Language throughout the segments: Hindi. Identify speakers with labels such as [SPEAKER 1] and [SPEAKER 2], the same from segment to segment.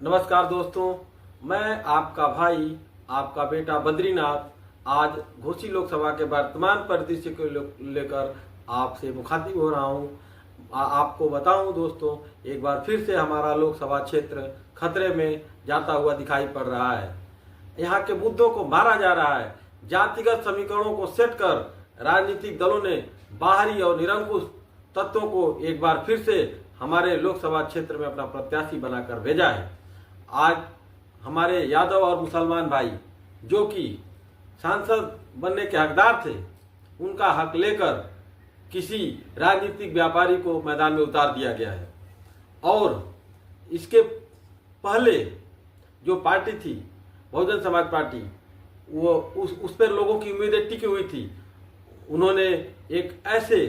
[SPEAKER 1] नमस्कार दोस्तों, मैं आपका भाई, आपका बेटा बद्रीनाथ आज घोसी लोकसभा के वर्तमान परिदृश्य को लेकर आपसे मुखातिब हो रहा हूं। आपको बताऊं दोस्तों, एक बार फिर से हमारा लोकसभा क्षेत्र खतरे में जाता हुआ दिखाई पड़ रहा है। यहाँ के मुद्दों को मारा जा रहा है। जातिगत समीकरणों को सेट कर राजनीतिक दलों ने बाहरी और निरंकुश तत्वों को एक बार फिर से हमारे लोकसभा क्षेत्र में अपना प्रत्याशी बनाकर भेजा है। आज हमारे यादव और मुसलमान भाई जो कि सांसद बनने के हकदार थे, उनका हक लेकर किसी राजनीतिक व्यापारी को मैदान में उतार दिया गया है। और इसके पहले जो पार्टी थी बहुजन समाज पार्टी, वो उस पर लोगों की उम्मीदें टिकी हुई थी। उन्होंने एक ऐसे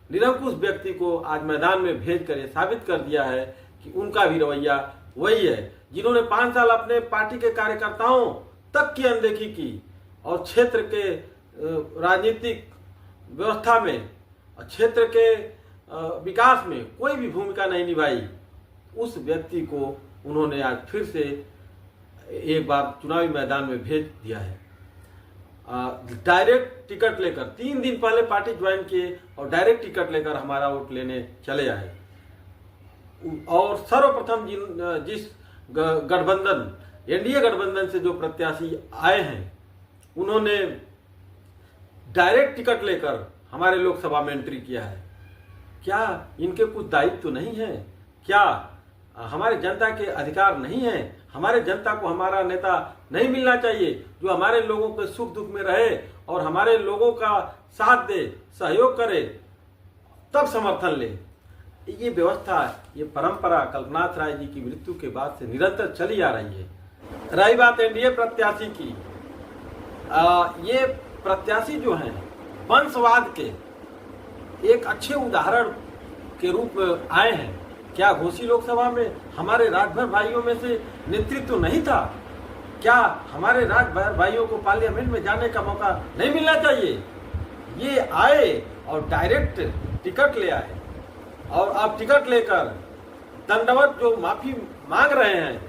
[SPEAKER 1] निरंकुश व्यक्ति को आज मैदान में भेज कर साबित कर दिया है कि उनका भी रवैया वही है, जिन्होंने 5 साल अपने पार्टी के कार्यकर्ताओं तक की अनदेखी की और क्षेत्र के राजनीतिक व्यवस्था में, क्षेत्र के विकास में कोई भी भूमिका नहीं निभाई। उस व्यक्ति को उन्होंने आज फिर से एक बार चुनावी मैदान में भेज दिया है। डायरेक्ट टिकट लेकर 3 दिन पहले पार्टी ज्वाइन किए और डायरेक्ट टिकट लेकर हमारा वोट लेने चले आए। और सर्वप्रथम जिस गठबंधन एनडीए गठबंधन से जो प्रत्याशी आए हैं, उन्होंने डायरेक्ट टिकट लेकर हमारे लोकसभा में एंट्री किया है। क्या इनके कुछ दायित्व तो नहीं है? क्या हमारे जनता के अधिकार नहीं है? हमारे जनता को हमारा नेता नहीं मिलना चाहिए जो हमारे लोगों के सुख दुख में रहे और हमारे लोगों का साथ दे, सहयोग करे, तब समर्थन ले? ये व्यवस्था, ये परंपरा कल्पनाथ राय जी की मृत्यु के बाद से निरंतर चली आ रही है। रही बात एनडीए प्रत्याशी की, ये प्रत्याशी जो हैं वंशवाद के एक अच्छे उदाहरण के रूप में आए हैं। क्या घोसी लोकसभा में हमारे राजभर भाइयों में से नेतृत्व नहीं था? क्या हमारे राजभर भाइयों को पार्लियामेंट में जाने का मौका नहीं मिलना चाहिए? ये आए और डायरेक्ट टिकट ले आए और अब टिकट लेकर दंडवत जो माफी मांग रहे हैं,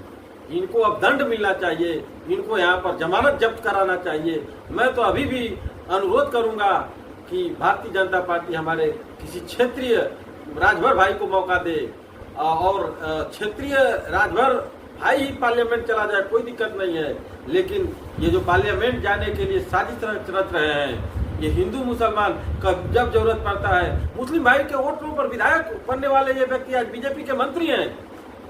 [SPEAKER 1] इनको अब दंड मिलना चाहिए, इनको यहाँ पर जमानत जब्त कराना चाहिए। मैं तो अभी भी अनुरोध करूंगा कि भारतीय जनता पार्टी हमारे किसी क्षेत्रीय राजभर भाई को मौका दे और क्षेत्रीय राजभर भाई ही पार्लियामेंट चला जाए, कोई दिक्कत नहीं है। लेकिन ये जो पार्लियामेंट जाने के लिए साजिश रच रहे हैं, ये हिंदू मुसलमान का जब जरूरत पड़ता है, मुस्लिम भाई के वोटों पर विधायक बनने वाले ये व्यक्ति आज बीजेपी के मंत्री हैं।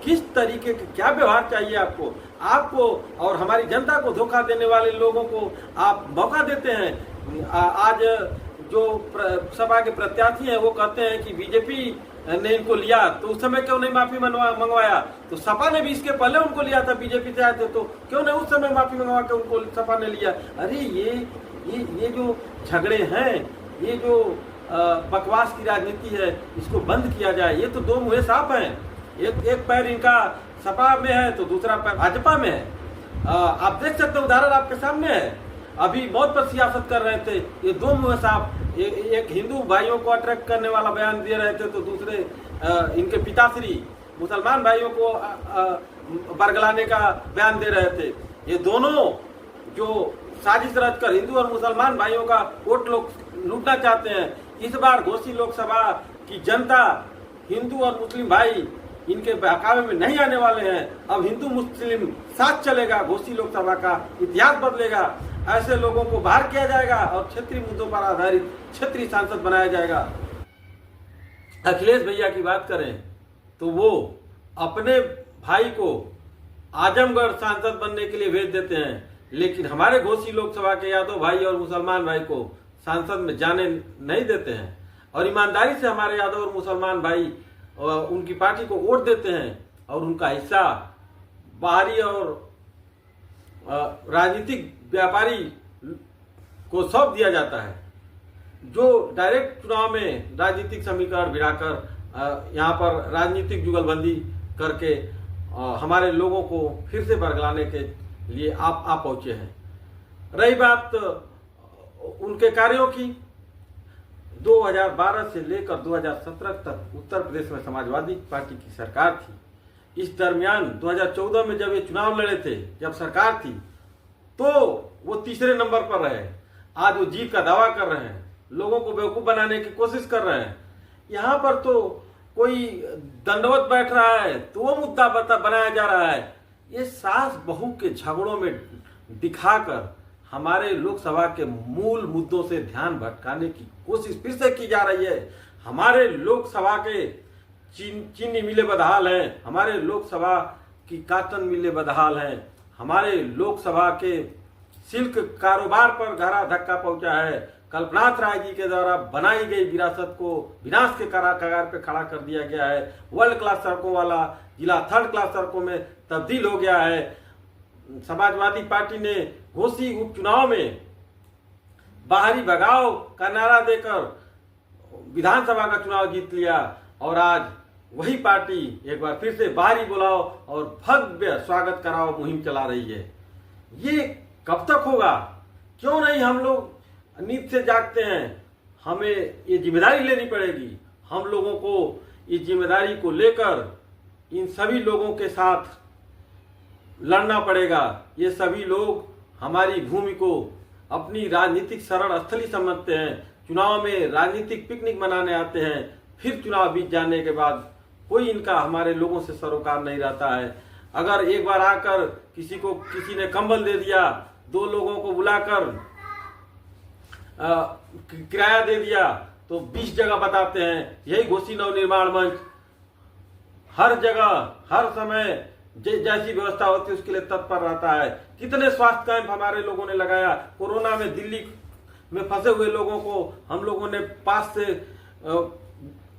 [SPEAKER 1] किस तरीके के क्या व्यवहार चाहिए आपको और हमारी जनता को धोखा देने वाले लोगों को आप मौका देते हैं। आज जो सपा के प्रत्याशी हैं वो कहते हैं कि बीजेपी ने इनको लिया, तो उस समय क्यों नहीं माफी मंगवाया? तो सपा ने भी इसके पहले उनको लिया था, बीजेपी से आए थे, तो क्यों नहीं उस समय माफी मंगवा के उनको सपा ने लिया? अरे ये जो झगड़े हैं, ये जो बकवास की राजनीति है, इसको बंद किया जाए। ये तो दो मुँहे साफ हैं, एक पैर इनका सपा में है तो दूसरा पैर भाजपा में है। आप देख सकते हैं, उदाहरण आपके सामने है। अभी मौत पर सियासत कर रहे थे, ये दो मुँहे साफ, एक हिंदू भाइयों को अट्रैक्ट करने वाला बयान दे रहे थे, तो दूसरे इनके पिताश्री मुसलमान भाइयों को बरगलाने का बयान दे रहे थे। ये दोनों जो साजिश रचकर हिंदू और मुसलमान भाइयों का वोट लोग लूटना चाहते हैं। इस बार घोसी लोकसभा की जनता, हिंदू और मुस्लिम भाई इनके बहकावे में नहीं आने वाले हैं। अब हिंदू मुस्लिम साथ चलेगा, घोसी लोकसभा का इतिहास बदलेगा। ऐसे लोगों को बाहर किया जाएगा और क्षेत्रीय मुद्दों पर आधारित क्षेत्रीय सांसद बनाया जाएगा। अखिलेश भैया की बात करें तो वो अपने भाई को आजमगढ़ सांसद बनने के लिए भेज देते हैं, लेकिन हमारे घोसी लोकसभा के यादव भाई और मुसलमान भाई को सांसद में जाने नहीं देते हैं। और ईमानदारी से हमारे यादव और मुसलमान भाई उनकी पार्टी को वोट देते हैं और उनका हिस्सा बाहरी और राजनीतिक व्यापारी को सौंप दिया जाता है, जो डायरेक्ट चुनाव में राजनीतिक समीकरण भिड़ाकर यहाँ पर राजनीतिक जुगलबंदी करके हमारे लोगों को फिर से बरगलाने के लिए आप पहुंचे हैं। रही बात उनके कार्यों की, 2012 से लेकर 2017 तक उत्तर प्रदेश में समाजवादी पार्टी की सरकार थी। इस दरमियान 2014 में जब ये चुनाव लड़े थे, जब सरकार थी, तो वो तीसरे नंबर पर रहे। आज वो जीत का दावा कर रहे हैं, लोगों को बेवकूफ बनाने की कोशिश कर रहे हैं। यहाँ पर तो कोई दंडवत बैठ रहा है तो वो मुद्दा बनाया जा रहा है। ये सास बहू के झगड़ों में दिखाकर हमारे लोकसभा के मूल मुद्दों से ध्यान भटकाने की कोशिश फिर से की जा रही है। हमारे लोकसभा के चीनी मिलें बदहाल हैं, हमारे लोकसभा की काटन मिलें बदहाल हैं, हमारे लोकसभा के सिल्क कारोबार पर गहरा धक्का पहुंचा है। कल्पनाथ राय जी के द्वारा बनाई गई विरासत को विनाश के कगार पे खड़ा कर दिया गया है। वर्ल्ड क्लास सड़कों वाला जिला थर्ड क्लास सड़कों में तब्दील हो गया है। समाजवादी पार्टी ने घोसी उपचुनाव में बाहरी भगाओ का नारा देकर विधानसभा का चुनाव जीत लिया और आज वही पार्टी एक बार फिर से बाहरी बुलाओ और भव्य स्वागत कराओ मुहिम चला रही है। ये कब तक होगा? क्यों नहीं हम लोग नींद से जागते हैं? हमें ये जिम्मेदारी लेनी पड़ेगी। हम लोगों को इस जिम्मेदारी को लेकर इन सभी लोगों के साथ लड़ना पड़ेगा। ये सभी लोग हमारी भूमि को अपनी राजनीतिक शरण स्थली समझते हैं, चुनाव में राजनीतिक पिकनिक मनाने आते हैं, फिर चुनाव बीत जाने के बाद कोई इनका हमारे लोगों से सरोकार नहीं रहता है। अगर एक बार आकर किसी ने कंबल दे दिया, 2 लोगों को बुलाकर किराया दे दिया, तो 20 जगह बताते हैं। यही घोसी नवनिर्माण मंच हर जगह हर समय जैसी व्यवस्था होती है उसके लिए तत्पर रहता है। कितने स्वास्थ्य कैंप हमारे लोगों ने लगाया। कोरोना में दिल्ली में फंसे हुए लोगों को हम लोगों ने पास से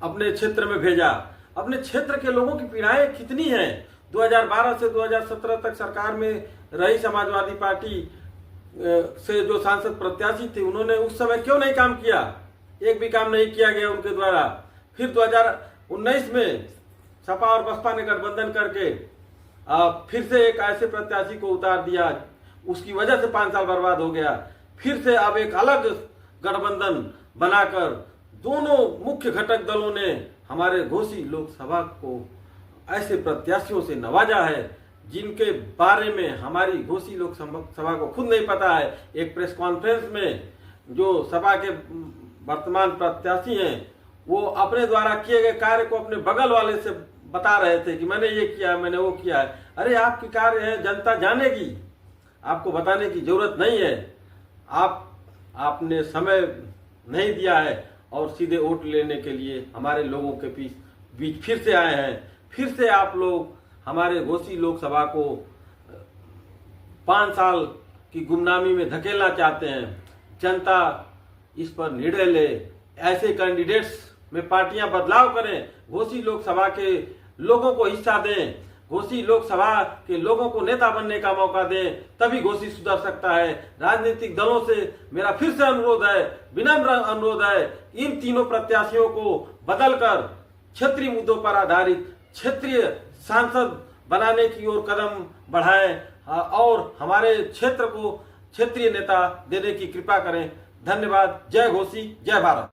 [SPEAKER 1] अपने क्षेत्र में भेजा। अपने क्षेत्र के लोगों की पीड़ाएं कितनी हैं। 2012 से 2017 तक सरकार में रही समाजवादी पार्टी से जो सांसद प्रत्याशी थे, उन्होंने उस समय क्यों नहीं काम किया? एक भी काम नहीं किया गया उनके द्वारा। फिर 2019 में सपा और बसपा ने गठबंधन करके फिर से एक ऐसे प्रत्याशी को उतार दिया, उसकी वजह से 5 साल बर्बाद हो गया। फिर से अब एक अलग गठबंधन बनाकर दोनों मुख्य घटक दलों ने हमारे घोसी लोकसभा को ऐसे प्रत्याशियों से नवाजा है जिनके बारे में हमारी घोसी लोकसभा को खुद नहीं पता है। एक प्रेस कॉन्फ्रेंस में जो सभा के वर्तमान प्रत्याशी हैं, वो अपने द्वारा किए गए कार्य को अपने बगल वाले से बता रहे थे कि मैंने ये किया है, मैंने वो किया है। अरे आपके कार्य है, जनता जानेगी, आपको बताने की जरूरत नहीं है। आपने समय नहीं दिया है और सीधे वोट लेने के लिए हमारे लोगों के बीच फिर से आए हैं। फिर से आप लोग हमारे घोसी लोकसभा को 5 साल की गुमनामी में धकेलना चाहते हैं। जनता इस पर निर्णय ले, ऐसे कैंडिडेट्स में पार्टियां बदलाव करें, घोसी लोकसभा के लोगों को हिस्सा दें, घोसी लोकसभा के लोगों को नेता बनने का मौका दें, तभी घोसी सुधर सकता है। राजनीतिक दलों से मेरा फिर से अनुरोध है, विनम्र अनुरोध है, इन तीनों प्रत्याशियों को बदलकर क्षेत्रीय मुद्दों पर आधारित क्षेत्रीय सांसद बनाने की ओर कदम बढ़ाएं और हमारे क्षेत्र को क्षेत्रीय नेता देने की कृपा करें। धन्यवाद। जय घोसी, जय भारत।